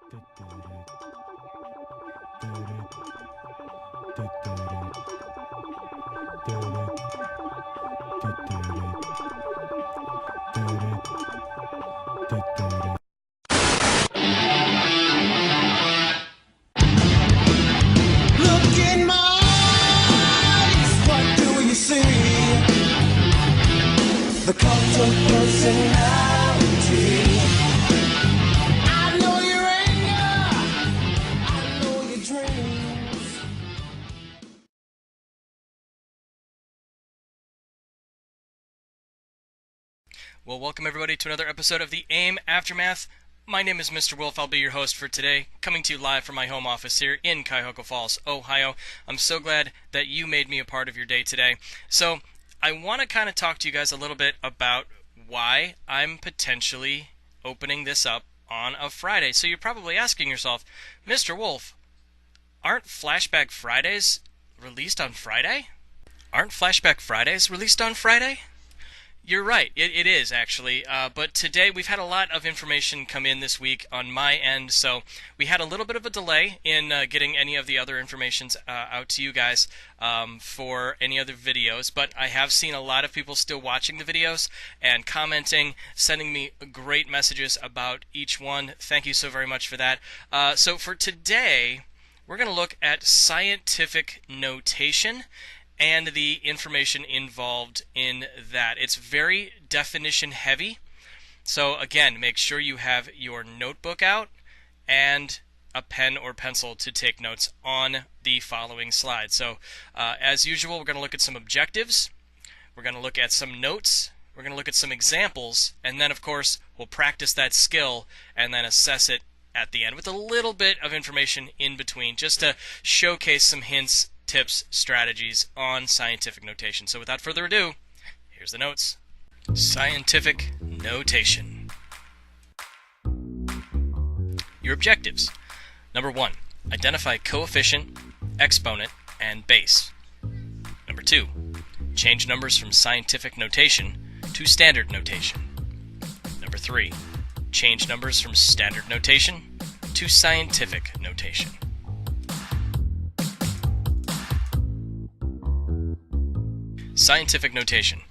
The cult of personality. I know your anger, I know your dreams. Well, welcome everybody to another episode of the AIM Aftermath. My name is Mr. Wolf. I'll be your host for today, coming to you live from my home office here in Cuyahoga Falls, Ohio. I'm so glad that you made me a part of your day today. So, I want to kind of talk to you guys a little bit about why I'm potentially opening this up on a Friday. So you're probably asking yourself, Mr. Wolf, aren't Flashback Fridays released on Friday? Aren't Flashback Fridays released on Friday? You're right, it is actually, but today we've had a lot of information come in this week on my end, so we had a little bit of a delay in getting any of the other informations out to you guys for any other videos, but I have seen a lot of people still watching the videos and commenting, sending me great messages about each one. Thank you so very much for that. So for today, we're going to look at scientific notation and the information involved in that. It's very definition heavy, so again, make sure you have your notebook out and a pen or pencil to take notes on the following slides. So as usual, we're going to look at some objectives, we're going to look at some notes, we're going to look at some examples, and then of course we'll practice that skill and then assess it at the end with a little bit of information in between just to showcase some hints, tips, strategies on scientific notation. So without further ado, here's the notes. Scientific notation. Your objectives. Number 1, identify coefficient, exponent, and base. Number 2, change numbers from scientific notation to standard notation. Number 3, change numbers from standard notation to scientific notation. Scientific notation,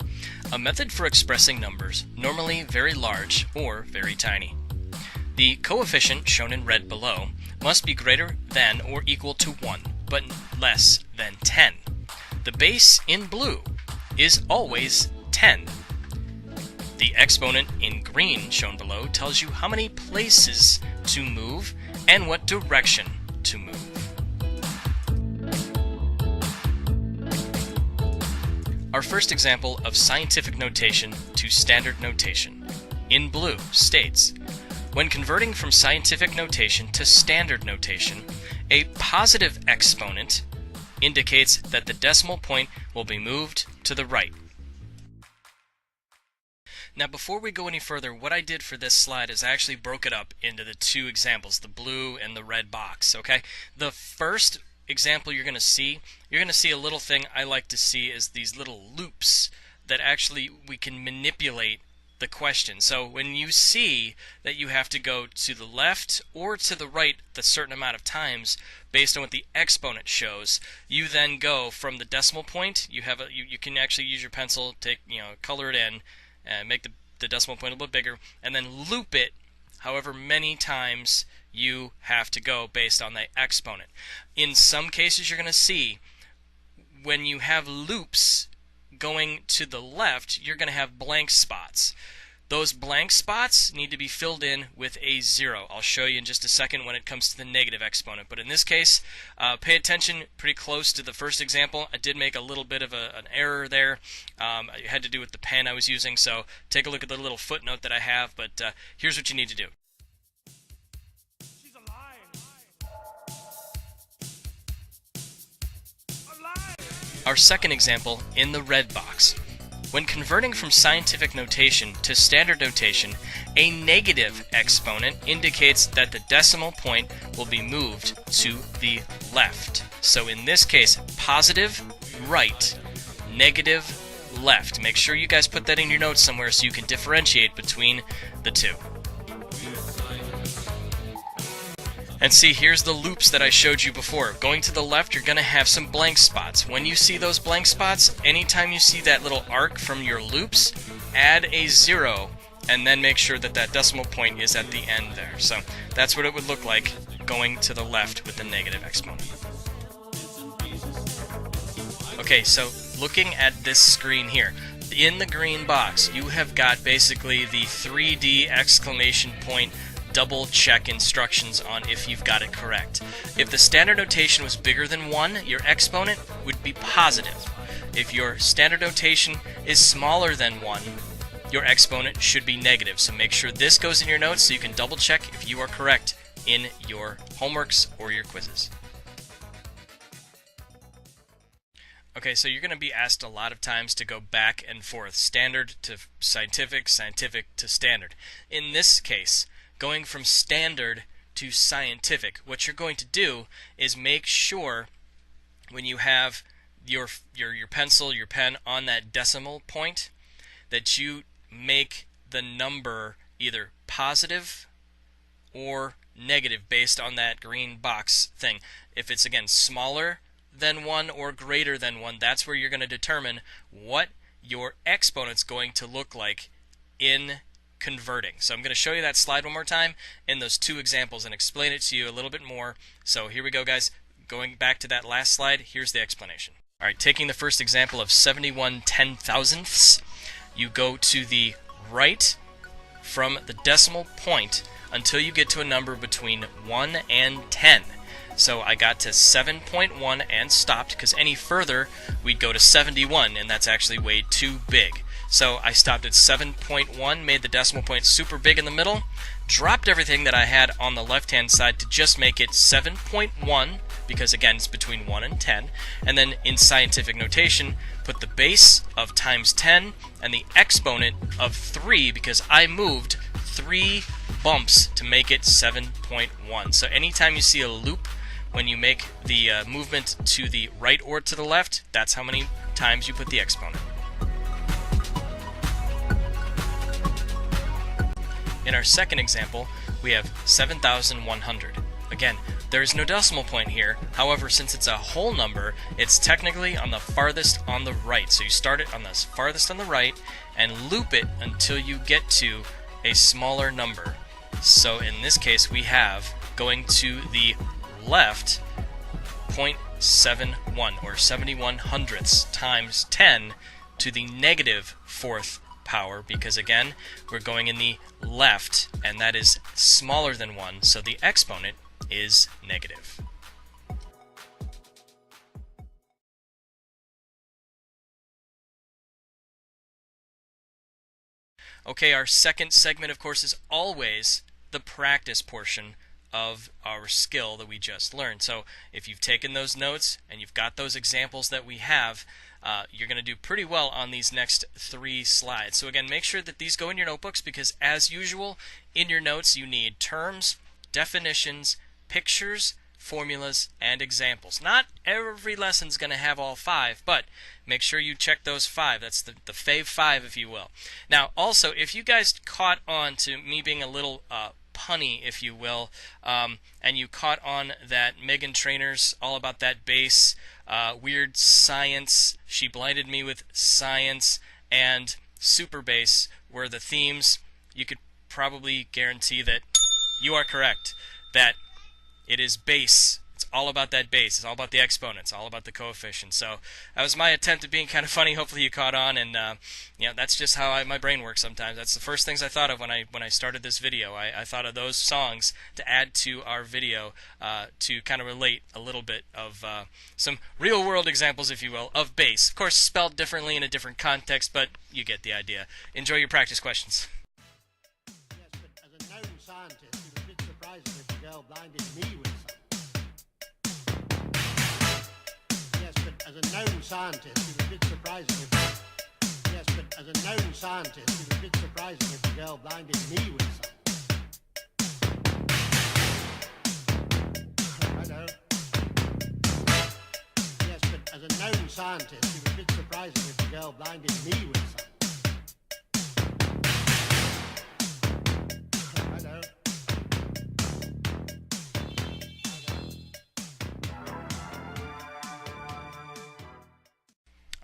a method for expressing numbers, normally very large or very tiny. The coefficient shown in red below must be greater than or equal to 1, but less than 10. The base in blue is always 10. The exponent in green shown below tells you how many places to move and what direction to move. Our first example of scientific notation to standard notation, in blue, states, when converting from scientific notation to standard notation, a positive exponent indicates that the decimal point will be moved to the right. Now before we go any further, what I did for this slide is I actually broke it up into the two examples, the blue and the red box, okay? The first example you're going to see a little thing I like to see is these little loops that actually we can manipulate the question. So when you see that you have to go to the left or to the right a certain amount of times based on what the exponent shows, you then go from the decimal point. You can actually use your pencil, color it in, and make the decimal point a little bit bigger, and then loop it however many times you have to go based on the exponent. In some cases, you're going to see when you have loops going to the left, you're going to have blank spots. Those blank spots need to be filled in with a 0. I'll show you in just a second when it comes to the negative exponent. But in this case, pay attention pretty close to the first example. I did make a little bit of an error there. It had to do with the pen I was using, so take a look at the little footnote that I have. But here's what you need to do. Our second example in the red box. When converting from scientific notation to standard notation, a negative exponent indicates that the decimal point will be moved to the left. So in this case, positive right, negative left. Make sure you guys put that in your notes somewhere so you can differentiate between the two. And see, here's the loops that I showed you before. Going to the left, you're going to have some blank spots. When you see those blank spots, anytime you see that little arc from your loops, add a 0, and then make sure that that decimal point is at the end there. So that's what it would look like going to the left with the negative exponent. Okay, so looking at this screen here, in the green box, you have got basically the 3D exclamation point double check instructions on if you've got it correct. If the standard notation was bigger than 1, your exponent would be positive. If your standard notation is smaller than 1, your exponent should be negative. So make sure this goes in your notes so you can double check if you are correct in your homeworks or your quizzes. Okay, so you're going to be asked a lot of times to go back and forth, standard to scientific, scientific to standard. In this case, going from standard to scientific, what you're going to do is make sure when you have your pencil, your pen on that decimal point, that you make the number either positive or negative based on that green box thing. If it's, again, smaller than 1 or greater than 1, that's where you're going to determine what your exponent's going to look like in converting. So I'm going to show you that slide one more time in those two examples and explain it to you a little bit more. So here we go, guys. Going back to that last slide, here's the explanation. All right, taking the first example of 71/10,000ths, you go to the right from the decimal point until you get to a number between 1 and 10. So I got to 7.1 and stopped, because any further we'd go to 71, and that's actually way too big. So I stopped at 7.1, made the decimal point super big in the middle, dropped everything that I had on the left-hand side to just make it 7.1, because again it's between 1 and 10, and then in scientific notation put the base of times 10 and the exponent of 3, because I moved 3 bumps to make it 7.1. So anytime you see a loop when you make the movement to the right or to the left, that's how many times you put the exponent. In our second example, we have 7,100. Again, there is no decimal point here. However, since it's a whole number, it's technically on the farthest on the right. So you start it on the farthest on the right and loop it until you get to a smaller number. So in this case, we have, going to the left, 0.71 or 71/100ths times 10 to the negative 4th power, because again we're going in the left and that is smaller than 1, so the exponent is negative. Okay, our second segment, of course, is always the practice portion of our skill that we just learned. So if you've taken those notes and you've got those examples that we have, you're going to do pretty well on these next 3 slides. So again, make sure that these go in your notebooks, because as usual in your notes you need terms, definitions, pictures, formulas, and examples. Not every lesson's going to have all 5, but make sure you check those 5. That's the fave 5, if you will. Now also, if you guys caught on to me being a little punny, if you will, and you caught on that Megan Trainor's all about that bass, weird science, she blinded me with science, and super bass were the themes, you could probably guarantee that you are correct, that it is bass. It's all about that base. It's all about the exponents, all about the coefficients. So that was my attempt at being kind of funny. Hopefully you caught on, and that's just how my brain works sometimes. That's the first things I thought of when I started this video. I thought of those songs to add to our video to kind of relate a little bit of some real-world examples, if you will, of bass. Of course, spelled differently in a different context, but you get the idea. Enjoy your practice questions. Yes, but as a known scientist, it was a bit surprising that the girl blinded me with something. Yes, but as a known scientist, it was a bit surprising if... Yes, but as a known scientist, it was a bit surprising if the girl blinded me with something. I know. Yes, but as a known scientist, it was a bit surprising if the girl blinded me with something.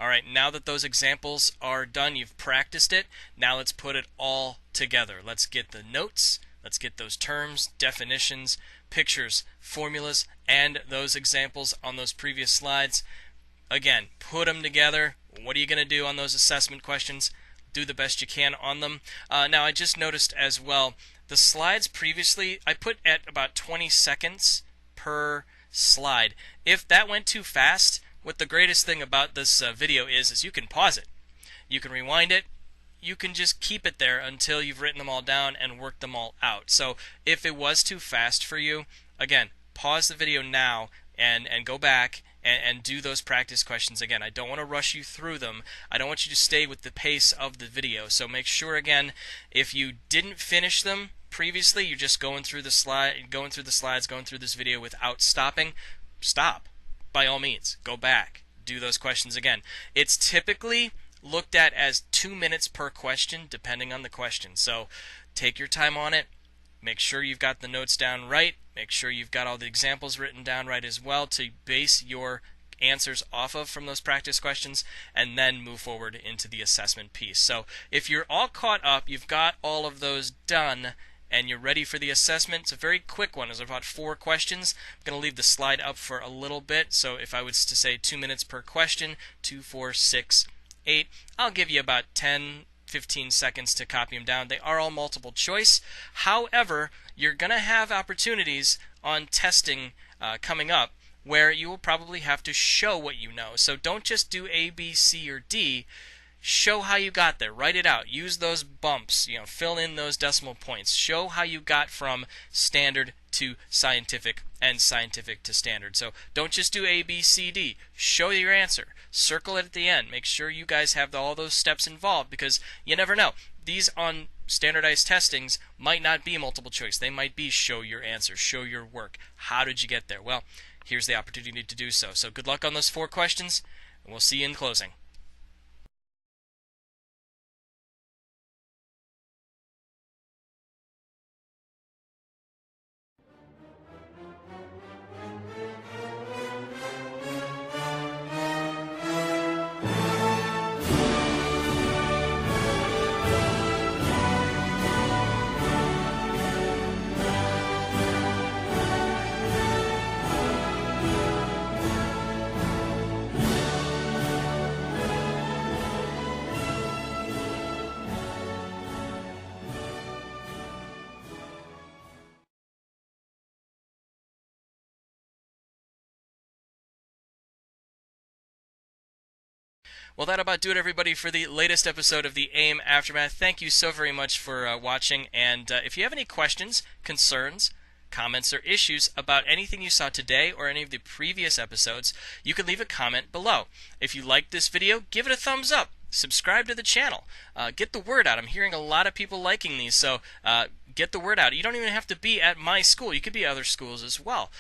Alright, now that those examples are done, you've practiced it, now let's put it all together. Let's get the notes, let's get those terms, definitions, pictures, formulas, and those examples on those previous slides. Again, put them together. What are you going to do on those assessment questions? Do the best you can on them. Now, I just noticed as well, the slides previously, I put at about 20 seconds per slide. If that went too fast, what the greatest thing about this video is you can pause it. You can rewind it. You can just keep it there until you've written them all down and worked them all out. So if it was too fast for you, again, pause the video now and go back and do those practice questions again. I don't want to rush you through them. I don't want you to stay with the pace of the video. So make sure, again, if you didn't finish them previously, you're just going through the slides, going through this video without stopping, stop. By all means, go back, do those questions again. It's typically looked at as 2 minutes per question, depending on the question. So take your time on it. Make sure you've got the notes down right. Make sure you've got all the examples written down right as well to base your answers off of from those practice questions, and then move forward into the assessment piece. So if you're all caught up, you've got all of those done, and you're ready for the assessment. It's a very quick one. There's about 4 questions. I'm going to leave the slide up for a little bit. So if I was to say 2 minutes per question, 2, 4, 6, 8, I'll give you about 10, 15 seconds to copy them down. They are all multiple choice. However, you're going to have opportunities on testing coming up where you will probably have to show what you know. So don't just do A, B, C, or D. Show how you got there. Write it out. Use those bumps. Fill in those decimal points. Show how you got from standard to scientific and scientific to standard. So don't just do A, B, C, D. Show your answer. Circle it at the end. Make sure you guys have all those steps involved, because you never know. These on standardized testings might not be multiple choice. They might be show your answer, show your work. How did you get there? Well, here's the opportunity to do so. So good luck on those 4 questions, and we'll see you in closing. Well, that'll about do it, everybody, for the latest episode of the AIM Aftermath. Thank you so very much for watching, and if you have any questions, concerns, comments, or issues about anything you saw today or any of the previous episodes, you can leave a comment below. If you liked this video, give it a thumbs up. Subscribe to the channel. Get the word out. I'm hearing a lot of people liking these, so get the word out. You don't even have to be at my school. You could be at other schools as well.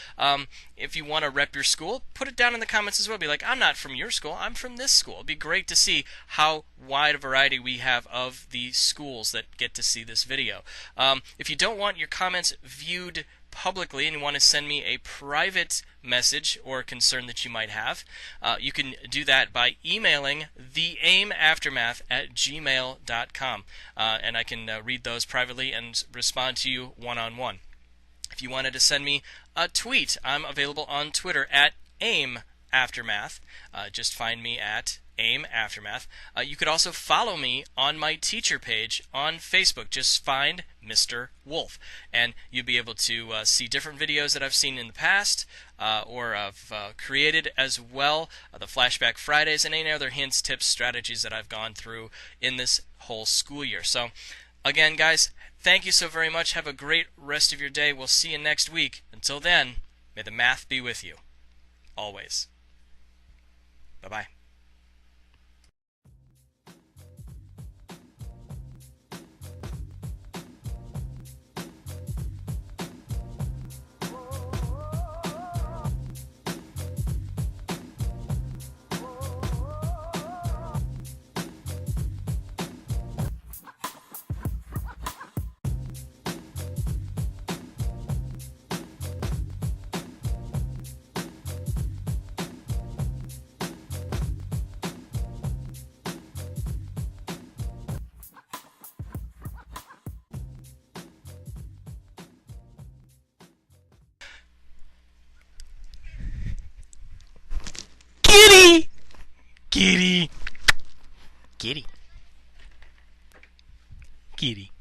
If you want to rep your school, put it down in the comments as well. Be like, I'm not from your school. I'm from this school. It'd be great to see how wide a variety we have of the schools that get to see this video. If you don't want your comments viewed publicly and you want to send me a private message or concern that you might have, you can do that by emailing theaimaftermath@gmail.com, and I can read those privately and respond to you one-on-one. If you wanted to send me a tweet, I'm available on Twitter at AimAftermath. Just find me at AIM Aftermath. You could also follow me on my teacher page on Facebook. Just find Mr. Wulff, and you'll be able to see different videos that I've seen in the past or I've created as well, the Flashback Fridays, and any other hints, tips, strategies that I've gone through in this whole school year. So, again, guys, thank you so very much. Have a great rest of your day. We'll see you next week. Until then, may the math be with you. Always. Bye-bye. Kitty. Kitty. Kitty.